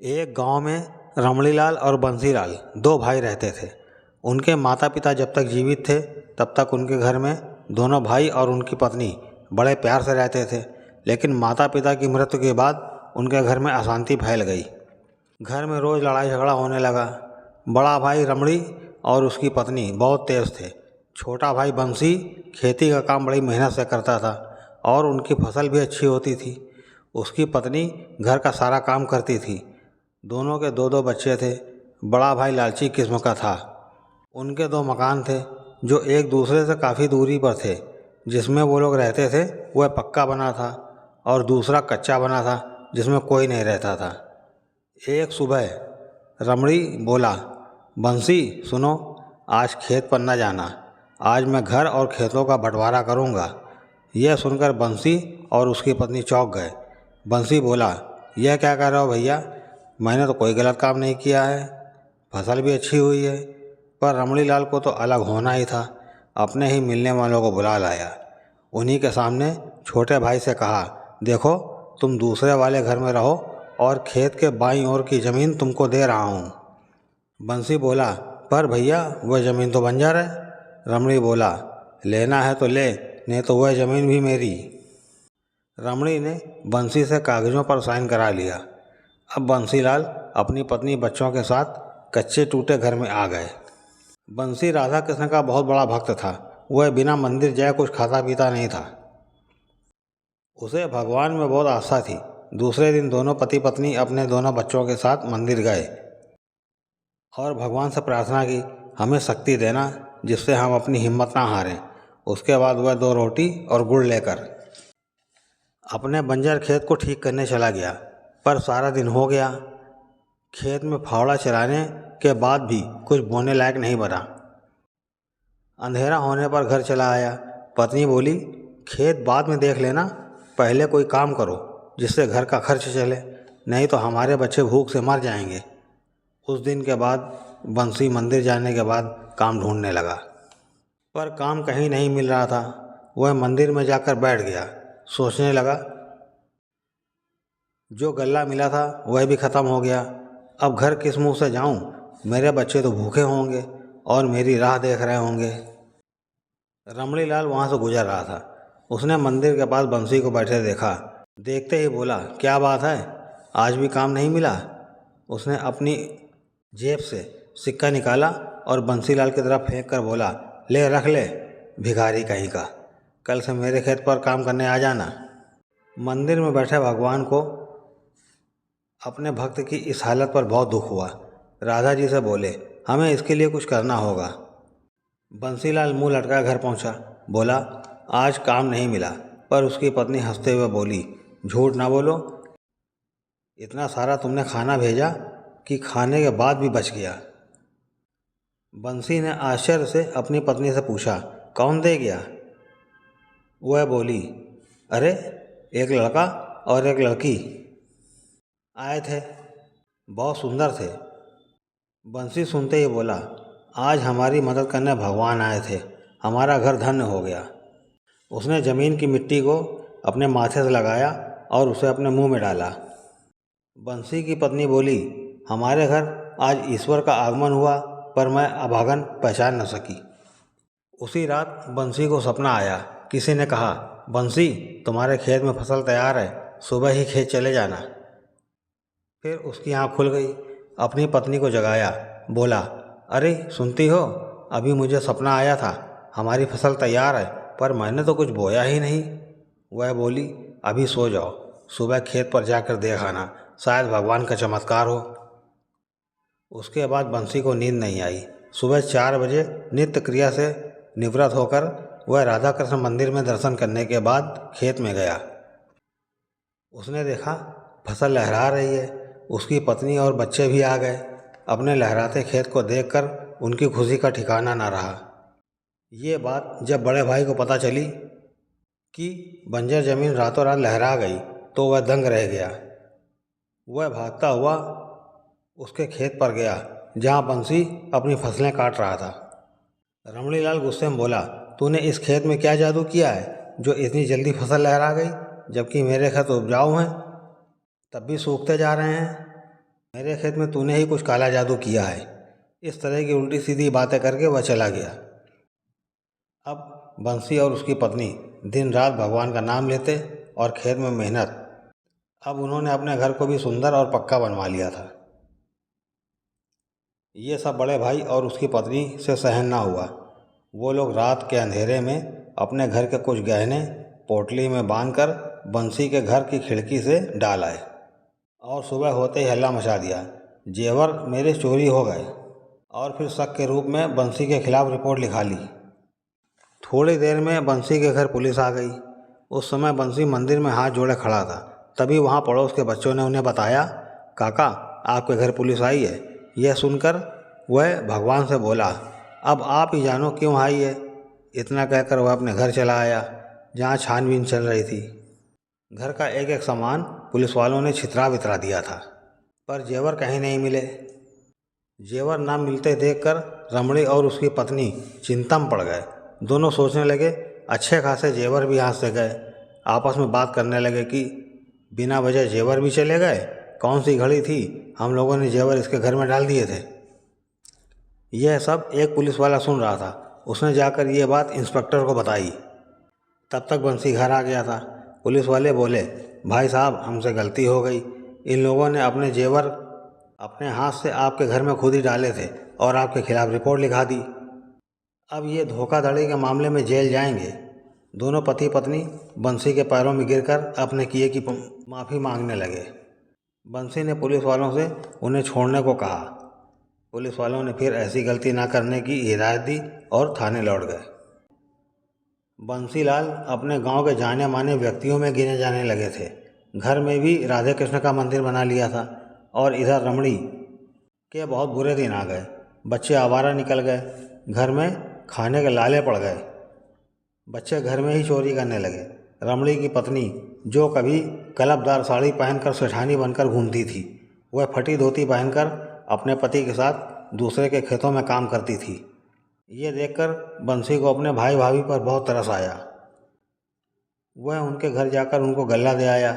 एक गांव में रमणीलाल और बंसीलाल दो भाई रहते थे। उनके माता पिता जब तक जीवित थे तब तक उनके घर में दोनों भाई और उनकी पत्नी बड़े प्यार से रहते थे। लेकिन माता पिता की मृत्यु के बाद उनके घर में अशांति फैल गई। घर में रोज़ लड़ाई झगड़ा होने लगा। बड़ा भाई रमणी और उसकी पत्नी बहुत तेज़ थे। छोटा भाई बंसी खेती का काम बड़ी मेहनत से करता था और उनकी फसल भी अच्छी होती थी। उसकी पत्नी घर का सारा काम करती थी। दोनों के दो दो बच्चे थे। बड़ा भाई लालची किस्म का था। उनके दो मकान थे जो एक दूसरे से काफ़ी दूरी पर थे। जिसमें वो लोग रहते थे वह पक्का बना था और दूसरा कच्चा बना था जिसमें कोई नहीं रहता था। एक सुबह रमणी बोला, बंसी सुनो, आज खेत पर न जाना। आज मैं घर और खेतों का बंटवारा करूँगा। यह सुनकर बंसी और उसकी पत्नी चौंक गए। बंसी बोला, यह क्या कर रहे हो भैया? मैंने तो कोई गलत काम नहीं किया है, फसल भी अच्छी हुई है। पर रमणीलाल को तो अलग होना ही था। अपने ही मिलने वालों को बुला लाया। उन्हीं के सामने छोटे भाई से कहा, देखो तुम दूसरे वाले घर में रहो और खेत के बाईं ओर की ज़मीन तुमको दे रहा हूँ। बंसी बोला, पर भैया वह ज़मीन तो बंजर है। रमणी बोला, लेना है तो ले, नहीं तो वह ज़मीन भी मेरी। रमणी ने बंसी से कागज़ों पर साइन करा लिया। अब बंसीलाल अपनी पत्नी बच्चों के साथ कच्चे टूटे घर में आ गए। बंसी राधा कृष्ण का बहुत बड़ा भक्त था। वह बिना मंदिर जाए कुछ खाता पीता नहीं था। उसे भगवान में बहुत आस्था थी। दूसरे दिन दोनों पति पत्नी अपने दोनों बच्चों के साथ मंदिर गए और भगवान से प्रार्थना की, हमें शक्ति देना जिससे हम अपनी हिम्मत ना हारें। उसके बाद वह 2 रोटी और गुड़ लेकर अपने बंजर खेत को ठीक करने चला गया। पर सारा दिन हो गया। खेत में फावड़ा चलाने के बाद भी कुछ बोने लायक नहीं बना। अंधेरा होने पर घर चला आया। पत्नी बोली, खेत बाद में देख लेना, पहले कोई काम करो जिससे घर का खर्च चले, नहीं तो हमारे बच्चे भूख से मर जाएंगे। उस दिन के बाद बंसी मंदिर जाने के बाद काम ढूंढने लगा, पर काम कहीं नहीं मिल रहा था। वह मंदिर में जाकर बैठ गया। सोचने लगा, जो गल्ला मिला था वह भी ख़त्म हो गया। अब घर किस मुंह से जाऊं? मेरे बच्चे तो भूखे होंगे और मेरी राह देख रहे होंगे। रमणीलाल वहाँ से गुजर रहा था। उसने मंदिर के पास बंसी को बैठे देखा। देखते ही बोला, क्या बात है, आज भी काम नहीं मिला? उसने अपनी जेब से सिक्का निकाला और बंसीलाल की तरफ फेंक कर बोला, ले रख ले, भिखारी कहीं का, कल से मेरे खेत पर काम करने आ जाना। मंदिर में बैठे भगवान को अपने भक्त की इस हालत पर बहुत दुख हुआ। राधा जी से बोले, हमें इसके लिए कुछ करना होगा। बंसीलाल मुंह लटका घर पहुंचा। बोला, आज काम नहीं मिला। पर उसकी पत्नी हंसते हुए बोली, झूठ ना बोलो, इतना सारा तुमने खाना भेजा कि खाने के बाद भी बच गया। बंसी ने आश्चर्य से अपनी पत्नी से पूछा, कौन दे गया? वह बोली, अरे एक लड़का और एक लड़की आए थे, बहुत सुंदर थे। बंसी सुनते ही बोला, आज हमारी मदद करने भगवान आए थे, हमारा घर धन्य हो गया। उसने ज़मीन की मिट्टी को अपने माथे से लगाया और उसे अपने मुंह में डाला। बंसी की पत्नी बोली, हमारे घर आज ईश्वर का आगमन हुआ, पर मैं अभागन पहचान न सकी। उसी रात बंसी को सपना आया। किसी ने कहा, बंसी तुम्हारे खेत में फसल तैयार है, सुबह ही खेत चले जाना। फिर उसकी आँख खुल गई। अपनी पत्नी को जगाया। बोला, अरे सुनती हो, अभी मुझे सपना आया था, हमारी फसल तैयार है, पर मैंने तो कुछ बोया ही नहीं। वह बोली, अभी सो जाओ, सुबह खेत पर जाकर देख आना, शायद भगवान का चमत्कार हो। उसके बाद बंसी को नींद नहीं आई। सुबह 4 बजे नित्य क्रिया से निवृत्त होकर वह राधा कृष्ण मंदिर में दर्शन करने के बाद खेत में गया। उसने देखा फसल लहरा रही है। उसकी पत्नी और बच्चे भी आ गए। अपने लहराते खेत को देखकर उनकी खुशी का ठिकाना ना रहा। ये बात जब बड़े भाई को पता चली कि बंजर ज़मीन रातों रात लहरा गई तो वह दंग रह गया। वह भागता हुआ उसके खेत पर गया जहाँ बंसी अपनी फसलें काट रहा था। रमणीलाल गुस्से में बोला, तूने इस खेत में क्या जादू किया है जो इतनी जल्दी फसल लहरा गई, जबकि मेरे खेत उपजाऊ हैं, तब भी सूखते जा रहे हैं। मेरे खेत में तूने ही कुछ काला जादू किया है। इस तरह की उल्टी सीधी बातें करके वह चला गया। अब बंसी और उसकी पत्नी दिन रात भगवान का नाम लेते और खेत में मेहनत। अब उन्होंने अपने घर को भी सुंदर और पक्का बनवा लिया था। ये सब बड़े भाई और उसकी पत्नी से सहन ना हुआ। वो लोग रात के अंधेरे में अपने घर के कुछ गहने पोटली में बांधकर बंसी के घर की खिड़की से डाल आए और सुबह होते ही हल्ला मचा दिया, जेवर मेरे चोरी हो गए। और फिर शक के रूप में बंसी के खिलाफ रिपोर्ट लिखा ली। थोड़ी देर में बंसी के घर पुलिस आ गई। उस समय बंसी मंदिर में हाथ जोड़े खड़ा था। तभी वहाँ पड़ोस के बच्चों ने उन्हें बताया, काका आपके घर पुलिस आई है। यह सुनकर वह भगवान से बोला, अब आप ही जानो क्यों आई है। इतना कहकर वह अपने घर चला आया जहाँ छानबीन चल रही थी। घर का एक एक सामान पुलिस वालों ने छितरा बितरा दिया था, पर जेवर कहीं नहीं मिले। जेवर ना मिलते देखकर रमणी और उसकी पत्नी चिंता में पड़ गए। दोनों सोचने लगे, अच्छे खासे जेवर भी हाथ से गए। आपस में बात करने लगे कि बिना वजह जेवर भी चले गए। कौन सी घड़ी थी, हम लोगों ने जेवर इसके घर में डाल दिए थे। यह सब एक पुलिस वाला सुन रहा था। उसने जाकर यह बात इंस्पेक्टर को बताई। तब तक बंसी घर आ गया था। पुलिस वाले बोले, भाई साहब हमसे गलती हो गई। इन लोगों ने अपने जेवर अपने हाथ से आपके घर में खुद ही डाले थे और आपके खिलाफ रिपोर्ट लिखा दी। अब ये धोखाधड़ी के मामले में जेल जाएंगे। दोनों पति पत्नी बंसी के पैरों में गिरकर अपने किए की माफ़ी मांगने लगे। बंसी ने पुलिस वालों से उन्हें छोड़ने को कहा। पुलिस वालों ने फिर ऐसी गलती ना करने की हिदायत दी और थाने लौट गए। बंसीलाल अपने गांव के जाने माने व्यक्तियों में गिने जाने लगे थे। घर में भी राधे कृष्ण का मंदिर बना लिया था और इधर रमणी के बहुत बुरे दिन आ गए। बच्चे आवारा निकल गए, घर में खाने के लाले पड़ गए। बच्चे घर में ही चोरी करने लगे। रमणी की पत्नी, जो कभी कलपदार साड़ी पहनकर सेठानी बनकर घूमती थी, वह फटी धोती पहनकर अपने पति के साथ दूसरे के खेतों में काम करती थी। ये देखकर बंसी को अपने भाई भाभी पर बहुत तरस आया। वह उनके घर जाकर उनको गल्ला दे आया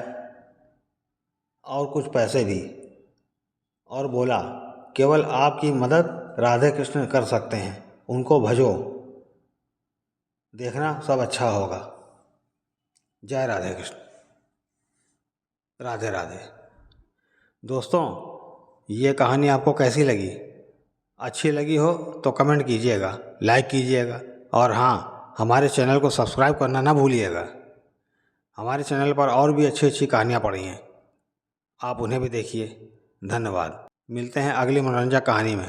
और कुछ पैसे भी, और बोला, केवल आपकी मदद राधे कृष्ण कर सकते हैं, उनको भजो, देखना सब अच्छा होगा। जय राधे कृष्ण। राधे राधे। दोस्तों, ये कहानी आपको कैसी लगी? अच्छी लगी हो तो कमेंट कीजिएगा, लाइक कीजिएगा और हाँ, हमारे चैनल को सब्सक्राइब करना ना भूलिएगा। हमारे चैनल पर और भी अच्छी अच्छी कहानियाँ पड़ी हैं, आप उन्हें भी देखिए। धन्यवाद। मिलते हैं अगली मनोरंजक कहानी में।